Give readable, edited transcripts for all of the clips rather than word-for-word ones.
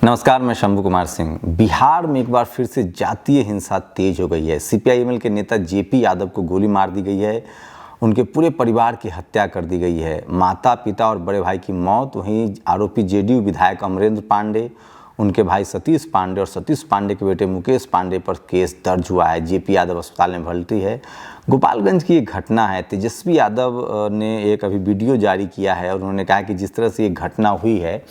नमस्कार, मैं शंभू कुमार सिंह। बिहार में एक बार फिर से जातीय हिंसा तेज हो गई है। सीपीआईएमएल के नेता जेपी यादव को गोली मार दी गई है। उनके पूरे परिवार की हत्या कर दी गई है। माता पिता और बड़े भाई की मौत। वहीं आरोपी जेडीयू विधायक अमरेंद्र पांडे, उनके भाई सतीश पांडे और सतीश पांडे के बेटे मुकेश पांडे पर केस दर्ज हुआ है। जेपी यादव अस्पताल में भर्ती है। गोपालगंज की एक घटना है। तेजस्वी यादव ने एक अभी वीडियो जारी किया है और उन्होंने कहा कि जिस तरह से ये घटना हुई है,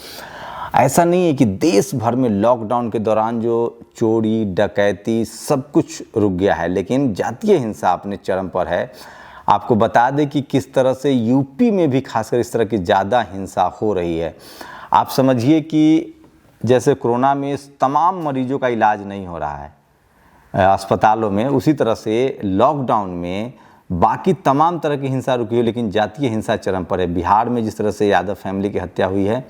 ऐसा नहीं है कि देश भर में लॉकडाउन के दौरान जो चोरी डकैती सब कुछ रुक गया है, लेकिन जातीय हिंसा अपने चरम पर है। आपको बता दें कि किस तरह से यूपी में भी खासकर इस तरह की ज़्यादा हिंसा हो रही है। आप समझिए कि जैसे कोरोना में तमाम मरीजों का इलाज नहीं हो रहा है अस्पतालों में, उसी तरह से लॉकडाउन में बाकी तमाम तरह की हिंसा रुकी है, लेकिन जातीय हिंसा चरम पर है। बिहार में जिस तरह से यादव फैमिली की हत्या हुई है,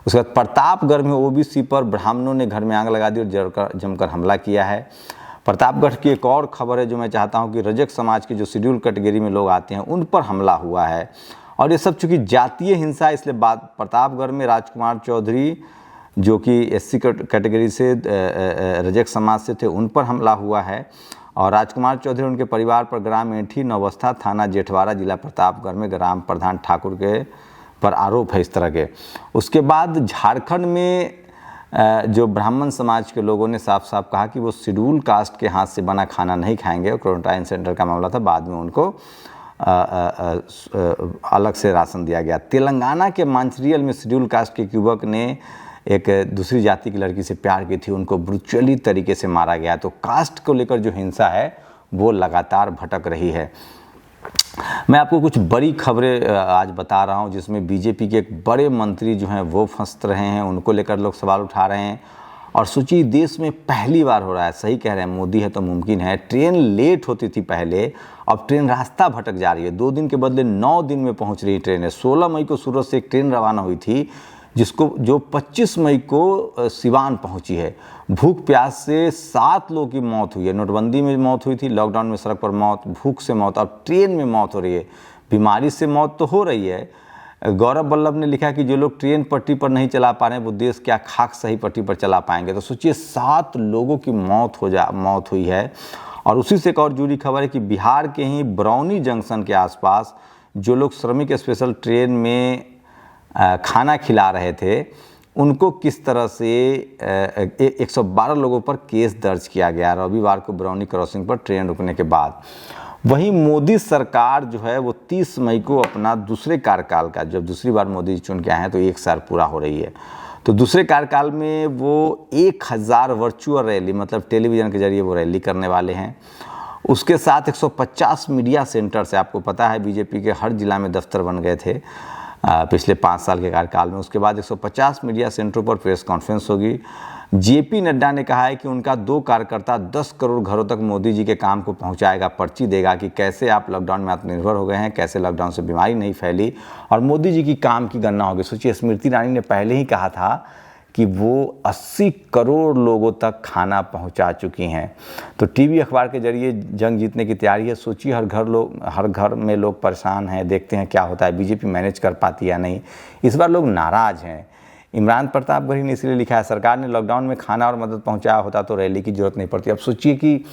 उसके बाद प्रतापगढ़ में ओबीसी पर ब्राह्मणों ने घर में आग लगा दी और जमकर हमला किया है। प्रतापगढ़ की एक और खबर है जो मैं चाहता हूं कि रजक समाज के जो शेड्यूल कैटेगरी में लोग आते हैं उन पर हमला हुआ है। और ये सब चूँकि जातीय हिंसा, इसलिए बात प्रतापगढ़ में राजकुमार चौधरी जो कि एससी कैटेगरी से रजक समाज से थे, उन पर हमला हुआ है। और राजकुमार चौधरी उनके परिवार पर ग्राम एंठी नवस्था थाना जेठवाड़ा जिला प्रतापगढ़ में ग्राम प्रधान ठाकुर के पर आरोप है इस तरह के। उसके बाद झारखंड में जो ब्राह्मण समाज के लोगों ने साफ साफ कहा कि वो शेड्यूल कास्ट के हाथ से बना खाना नहीं खाएंगे। क्वारंटाइन सेंटर का मामला था, बाद में उनको अलग से राशन दिया गया। तेलंगाना के मंचिरियल में शेड्यूल कास्ट के युवक ने एक दूसरी जाति की लड़की से प्यार की थी, उनको ब्रूचुअली तरीके से मारा गया। तो कास्ट को लेकर जो हिंसा है वो लगातार भटक रही है। मैं आपको कुछ बड़ी खबरें आज बता रहा हूं, जिसमें बीजेपी के एक बड़े मंत्री जो हैं वो फंस रहे हैं, उनको लेकर लोग सवाल उठा रहे हैं। और सोचिए, देश में पहली बार हो रहा है, सही कह रहे हैं, मोदी है तो मुमकिन है। ट्रेन लेट होती थी पहले, अब ट्रेन रास्ता भटक जा रही है। 2 दिन के बदले 9 दिन में पहुंच रही ट्रेन है। 16 मई को सूरत से एक ट्रेन रवाना हुई थी जो 25 मई को सिवान पहुंची है। भूख प्यास से 7 लोगों की मौत हुई है। नोटबंदी में मौत हुई थी, लॉकडाउन में सड़क पर मौत, भूख से मौत, अब ट्रेन में मौत हो रही है। बीमारी से मौत तो हो रही है। गौरव वल्लभ ने लिखा कि जो लोग ट्रेन पटरी पर नहीं चला पा रहे हैं वो देश क्या खाक सही पटरी पर चला पाएंगे। तो सोचिए, 7 लोगों की मौत हुई है। और उसी से एक और जुड़ी खबर है कि बिहार के ही बरौनी जंक्शन के आसपास जो लोग श्रमिक स्पेशल ट्रेन में खाना खिला रहे थे, उनको किस तरह से 112 लोगों पर केस दर्ज किया गया रविवार को बरौनी क्रॉसिंग पर ट्रेन रुकने के बाद। वहीं मोदी सरकार जो है वो 30 मई को अपना दूसरे कार्यकाल का, जब दूसरी बार मोदी चुन के आए हैं तो 1 साल पूरा हो रही है, तो दूसरे कार्यकाल में वो 1000 वर्चुअल रैली, मतलब टेलीविज़न के जरिए वो रैली करने वाले हैं। उसके साथ 150 मीडिया सेंटर से, आपको पता है बीजेपी के हर जिला में दफ्तर बन गए थे पिछले 5 साल के कार्यकाल में। उसके बाद 150 मीडिया सेंटरों पर प्रेस कॉन्फ्रेंस होगी। जेपी नड्डा ने कहा है कि उनका 2 कार्यकर्ता 10 करोड़ घरों तक मोदी जी के काम को पहुंचाएगा, पर्ची देगा कि कैसे आप लॉकडाउन में आत्मनिर्भर हो गए हैं, कैसे लॉकडाउन से बीमारी नहीं फैली, और मोदी जी की काम की गणना होगी। सोचिए, स्मृति ईरानी ने पहले ही कहा था कि वो 80 करोड़ लोगों तक खाना पहुंचा चुकी हैं। तो टीवी अखबार के जरिए जंग जीतने की तैयारी है। सोचिए, हर घर में लोग परेशान हैं। देखते हैं क्या होता है, बीजेपी मैनेज कर पाती या नहीं। इस बार लोग नाराज़ हैं। इमरान प्रतापगढ़ी ने इसलिए लिखा है, सरकार ने लॉकडाउन में खाना और मदद पहुंचाया होता तो रैली की जरूरत नहीं पड़ती। अब सोचिए कि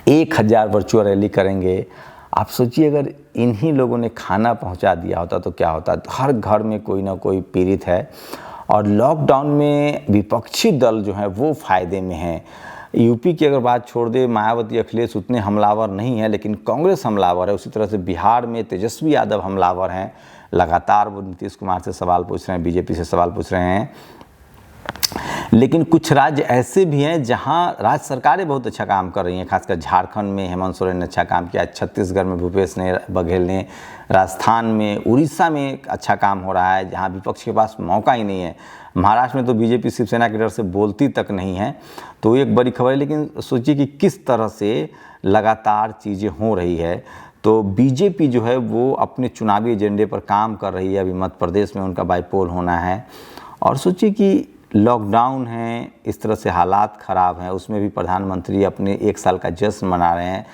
1000 वर्चुअल रैली करेंगे। आप सोचिए, अगर इन्हीं लोगों ने खाना पहुंचा दिया होता तो क्या होता। हर घर में कोई ना कोई पीड़ित है। और लॉकडाउन में विपक्षी दल जो है वो फ़ायदे में हैं। यूपी की अगर बात छोड़ दे, मायावती अखिलेश उतने हमलावर नहीं है, लेकिन कांग्रेस हमलावर है। उसी तरह से बिहार में तेजस्वी यादव हमलावर हैं। लगातार वो नीतीश कुमार से सवाल पूछ रहे हैं, बीजेपी से सवाल पूछ रहे हैं। लेकिन कुछ राज्य ऐसे भी हैं जहां राज्य सरकारें बहुत अच्छा काम कर रही हैं। खासकर झारखंड में हेमंत सोरेन ने अच्छा काम किया, छत्तीसगढ़ में भूपेश बघेल ने, राजस्थान में, उड़ीसा में अच्छा काम हो रहा है जहां विपक्ष के पास मौका ही नहीं है। महाराष्ट्र में तो बीजेपी शिवसेना के डर से बोलती तक नहीं है। तो एक बड़ी खबर है। लेकिन सोचिए कि किस तरह से लगातार चीज़ें हो रही है। तो बीजेपी जो है वो अपने चुनावी एजेंडे पर काम कर रही है। अभी मध्य प्रदेश में उनका बाईपोल होना है। और सोचिए कि लॉकडाउन है, इस तरह से हालात ख़राब हैं, उसमें भी प्रधानमंत्री अपने 1 साल का जश्न मना रहे हैं।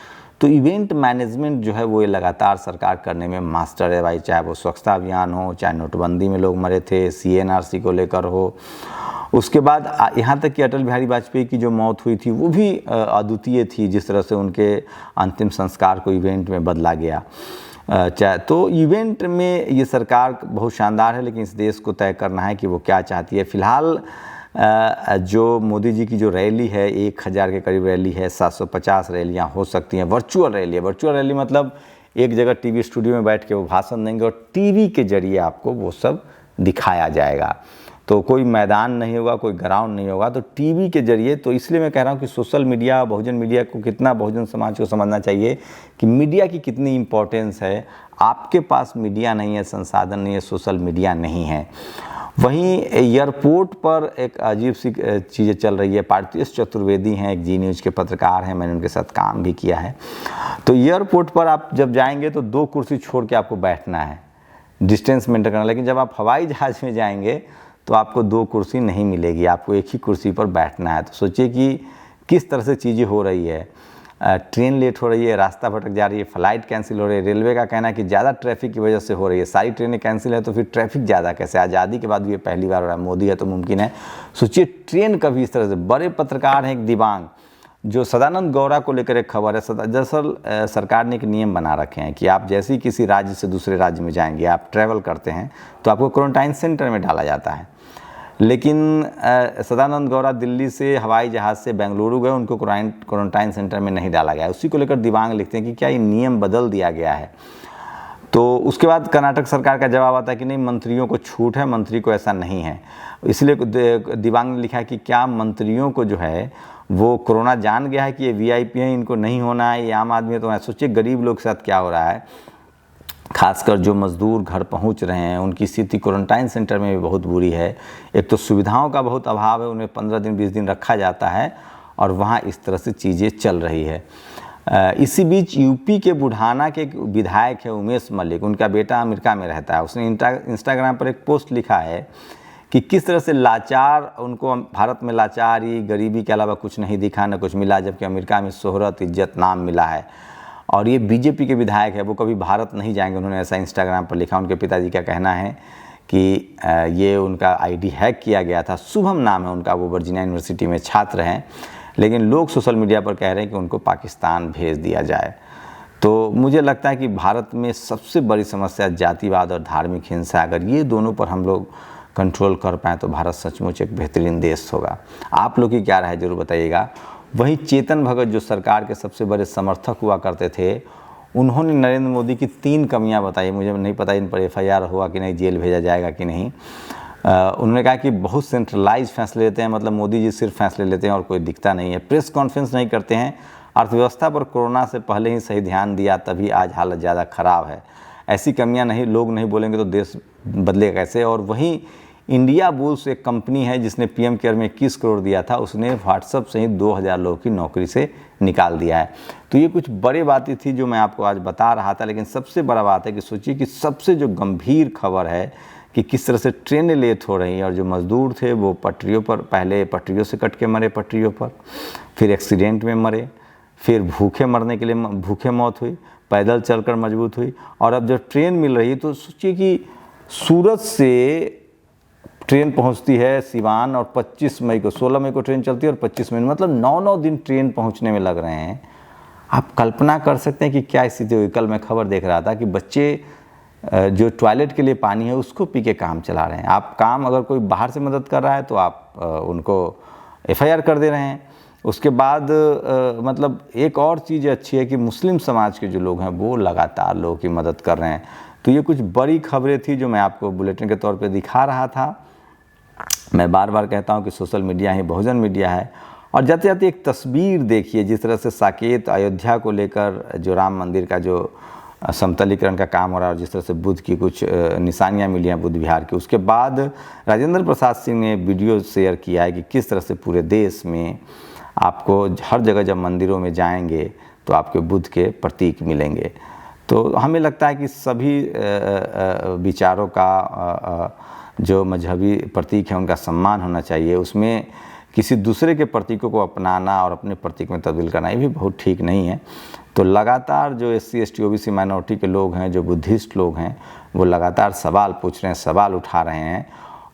तो इवेंट मैनेजमेंट जो है वो ये लगातार सरकार करने में मास्टर है भाई, चाहे वो स्वच्छता अभियान हो, चाहे नोटबंदी में लोग मरे थे, CNRC को लेकर हो, उसके बाद यहाँ तक कि अटल बिहारी वाजपेयी की जो मौत हुई थी वो भी अद्वितीय थी, जिस तरह से उनके अंतिम संस्कार को इवेंट में बदला गया। तो इवेंट में ये सरकार बहुत शानदार है, लेकिन इस देश को तय करना है कि वो क्या चाहती है। फिलहाल जो मोदी जी की जो रैली है 1000 के करीब रैली है, 750 रैलियाँ हो सकती हैं। वर्चुअल रैली है, वर्चुअल रैली मतलब एक जगह टीवी स्टूडियो में बैठ के वो भाषण देंगे और टीवी के जरिए आपको वो सब दिखाया जाएगा। तो कोई मैदान नहीं होगा, कोई ग्राउंड नहीं होगा, तो टीवी के जरिए। तो इसलिए मैं कह रहा हूँ कि सोशल मीडिया, बहुजन मीडिया को कितना, बहुजन समाज को समझना चाहिए कि मीडिया की कितनी इम्पोर्टेंस है। आपके पास मीडिया नहीं है, संसाधन नहीं है, सोशल मीडिया नहीं है। वहीं एयरपोर्ट पर एक अजीब सी चीज़ें चल रही है। पार्थिवेश चतुर्वेदी हैं, एक जी न्यूज़ के पत्रकार हैं, मैंने उनके साथ काम भी किया है। तो एयरपोर्ट पर आप जब जाएंगे तो 2 कुर्सी छोड़ के आपको बैठना है, डिस्टेंस मेंटेन करना। लेकिन जब आप हवाई जहाज़ में जाएंगे तो आपको 2 कुर्सी नहीं मिलेगी, आपको एक ही कुर्सी पर बैठना है। तो सोचिए कि किस तरह से चीज़ें हो रही है। ट्रेन लेट हो रही है, रास्ता भटक जा रही है, फ्लाइट कैंसिल हो रही है। रेलवे का कहना है कि ज़्यादा ट्रैफिक की वजह से हो रही है। सारी ट्रेनें कैंसिल है तो फिर ट्रैफिक ज़्यादा कैसे? आज़ादी के बाद भी ये पहली बार हो रहा है, मोदी है तो मुमकिन है। सोचिए ट्रेन कभी इस तरह से। बड़े पत्रकार हैं एक दिबांग, जो सदानंद गौड़ा को लेकर एक खबर है। दरअसल सरकार ने एक नियम बना रखे हैं कि आप जैसे ही किसी राज्य से दूसरे राज्य में जाएंगे, आप ट्रैवल करते हैं तो आपको क्वारंटाइन सेंटर में डाला जाता है। लेकिन सदानंद गौड़ा दिल्ली से हवाई जहाज़ से बेंगलुरु गए, उनको क्वारंटाइन सेंटर में नहीं डाला गया। उसी को लेकर दिबांग लिखते हैं कि क्या ये नियम बदल दिया गया है। तो उसके बाद कर्नाटक सरकार का जवाब आता है कि नहीं, मंत्रियों को छूट है, मंत्री को ऐसा नहीं है। इसलिए दिबांग ने लिखा है कि क्या मंत्रियों को जो है वो कोरोना जान गया है कि ये VIP हैं, इनको नहीं होना है, ये आम आदमी है तो है। सोचिए गरीब लोग के साथ क्या हो रहा है, खासकर जो मज़दूर घर पहुंच रहे हैं, उनकी स्थिति क्वारंटाइन सेंटर में भी बहुत बुरी है। एक तो सुविधाओं का बहुत अभाव है, उन्हें 15 दिन 20 दिन रखा जाता है और वहाँ इस तरह से चीज़ें चल रही है। इसी बीच यूपी के बुढ़ाना के एक विधायक है उमेश मलिक, उनका बेटा अमेरिका में रहता है। उसने इंस्टाग्राम पर एक पोस्ट लिखा है कि किस तरह से लाचार, उनको भारत में लाचारी, गरीबी के अलावा कुछ नहीं दिखा, न कुछ मिला, जबकि अमेरिका में शोहरत, इज्जत, नाम मिला है। और ये बीजेपी के विधायक है, वो कभी भारत नहीं जाएंगे, उन्होंने ऐसा इंस्टाग्राम पर लिखा। उनके पिताजी का कहना है कि ये उनका ID हैक किया गया था। शुभम नाम है उनका, वो वर्जीनिया यूनिवर्सिटी में छात्र हैं, लेकिन लोग सोशल मीडिया पर कह रहे हैं कि उनको पाकिस्तान भेज दिया जाए। तो मुझे लगता है कि भारत में सबसे बड़ी समस्या जातिवाद और धार्मिक हिंसा, अगर ये दोनों पर हम लोग कंट्रोल कर पाएँ तो भारत सचमुच एक बेहतरीन देश होगा। आप लोग की क्या राय है ज़रूर बताइएगा। वहीं चेतन भगत जो सरकार के सबसे बड़े समर्थक हुआ करते थे, उन्होंने नरेंद्र मोदी की 3 कमियां बताई। मुझे नहीं पता इन पर FIR हुआ कि नहीं, जेल भेजा जाएगा कि नहीं। उन्होंने कहा कि बहुत सेंट्रलाइज फैसले लेते हैं, मतलब मोदी जी सिर्फ फैसले लेते हैं और कोई दिखता नहीं है। प्रेस कॉन्फ्रेंस नहीं करते हैं। अर्थव्यवस्था पर कोरोना से पहले ही सही ध्यान दिया, तभी आज हालत ज़्यादा ख़राब है। ऐसी कमियाँ नहीं, लोग नहीं बोलेंगे तो देश बदलेगा कैसे। और वहीं इंडिया बुल्स एक कंपनी है जिसने PM केयर में 21 करोड़ दिया था, उसने व्हाट्सएप से ही 2000 लोगों की नौकरी से निकाल दिया है। तो ये कुछ बड़ी बातें थी जो मैं आपको आज बता रहा था। लेकिन सबसे बड़ा बात है कि सोचिए कि सबसे जो गंभीर खबर है कि किस तरह से ट्रेनें लेट हो रही हैं और जो मज़दूर थे वो पटरियों पर, पहले पटरियों से कट के मरे पटरियों पर, फिर एक्सीडेंट में मरे, फिर भूखे मरने के लिए भूखे मौत हुई, पैदल चलकर मजबूत हुई। और अब जब ट्रेन मिल रही है तो सोचिए कि सूरत से ट्रेन पहुंचती है सिवान और 25 मई को, 16 मई को ट्रेन चलती है और 25 मई, मतलब 9 दिन ट्रेन पहुंचने में लग रहे हैं। आप कल्पना कर सकते हैं कि क्या स्थिति हुई। कल मैं खबर देख रहा था कि बच्चे जो टॉयलेट के लिए पानी है उसको पी के काम चला रहे हैं। आप काम, अगर कोई बाहर से मदद कर रहा है तो आप उनको FIR कर दे रहे हैं। उसके बाद मतलब एक और चीज़ अच्छी है कि मुस्लिम समाज के जो लोग हैं वो लगातार लोगों की मदद कर रहे हैं। तो ये कुछ बड़ी खबरें थी जो मैं आपको बुलेटिन के तौर पे दिखा रहा था। मैं बार बार कहता हूँ कि सोशल मीडिया ही बहुजन मीडिया है। और जाते जाते एक तस्वीर देखिए, जिस तरह से साकेत अयोध्या को लेकर जो राम मंदिर का जो समतलीकरण का काम हो रहा है और जिस तरह से बुद्ध की कुछ निशानियाँ मिली हैं बुद्ध विहार की। उसके बाद राजेंद्र प्रसाद सिंह ने वीडियो शेयर किया है कि किस तरह से पूरे देश में आपको हर जगह जब मंदिरों में जाएंगे तो आपके बुद्ध के प्रतीक मिलेंगे। तो हमें लगता है कि सभी विचारों का जो मजहबी प्रतीक है उनका सम्मान होना चाहिए। उसमें किसी दूसरे के प्रतीकों को अपनाना और अपने प्रतीक में तब्दील करना ये भी बहुत ठीक नहीं है। तो लगातार जो SC ST OBC माइनॉरिटी के लोग हैं, जो बुद्धिस्ट लोग हैं, वो लगातार सवाल पूछ रहे हैं, सवाल उठा रहे हैं,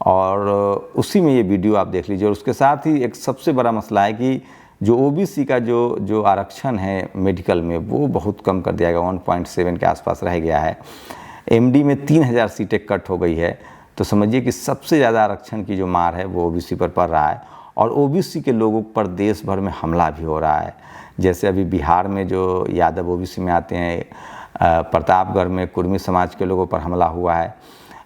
और उसी में ये वीडियो आप देख लीजिए। और उसके साथ ही एक सबसे बड़ा मसला है कि जो OBC का जो आरक्षण है मेडिकल में, वो बहुत कम कर दिया गया, 1.7 के आसपास रह गया है। MD में 3000 सीटें कट हो गई है। तो समझिए कि सबसे ज़्यादा आरक्षण की जो मार है वो OBC पर पड़ रहा है, और OBC के लोगों पर देश भर में हमला भी हो रहा है। जैसे अभी बिहार में जो यादव OBC में आते हैं, प्रतापगढ़ में कुर्मी समाज के लोगों पर हमला हुआ है,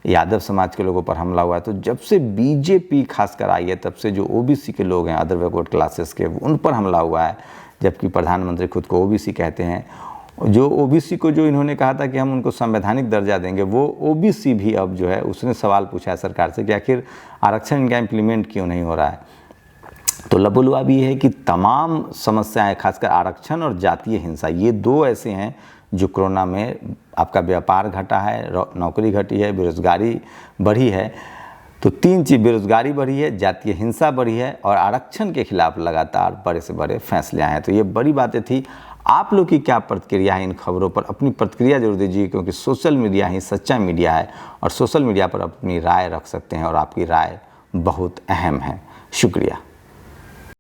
यादव समाज के लोगों पर हमला हुआ है। तो जब से BJP खासकर आई है, तब से जो OBC के लोग हैं, अदर बैकवर्ड क्लासेस के, उन पर हमला हुआ है। जबकि प्रधानमंत्री खुद को OBC कहते हैं। जो OBC को जो इन्होंने कहा था कि हम उनको संवैधानिक दर्जा देंगे, वो OBC भी अब जो है उसने सवाल पूछा है सरकार से कि आखिर आरक्षण इनका इम्प्लीमेंट क्यों नहीं हो रहा है। तो लबोलुआब ये है कि तमाम समस्याएं, खासकर आरक्षण और जातीय हिंसा, ये दो ऐसे हैं जो कोरोना में आपका व्यापार घटा है, नौकरी घटी है, बेरोजगारी बढ़ी है। तो तीन चीज़, बेरोजगारी बढ़ी है, जातीय हिंसा बढ़ी है, और आरक्षण के खिलाफ लगातार बड़े से बड़े फैसले आए हैं। तो ये बड़ी बातें थी। आप लोग की क्या प्रतिक्रिया है इन खबरों पर? अपनी प्रतिक्रिया जरूर दीजिए, क्योंकि सोशल मीडिया ही सच्चा मीडिया है, और सोशल मीडिया पर अपनी राय रख सकते हैं, और आपकी राय बहुत अहम है। शुक्रिया।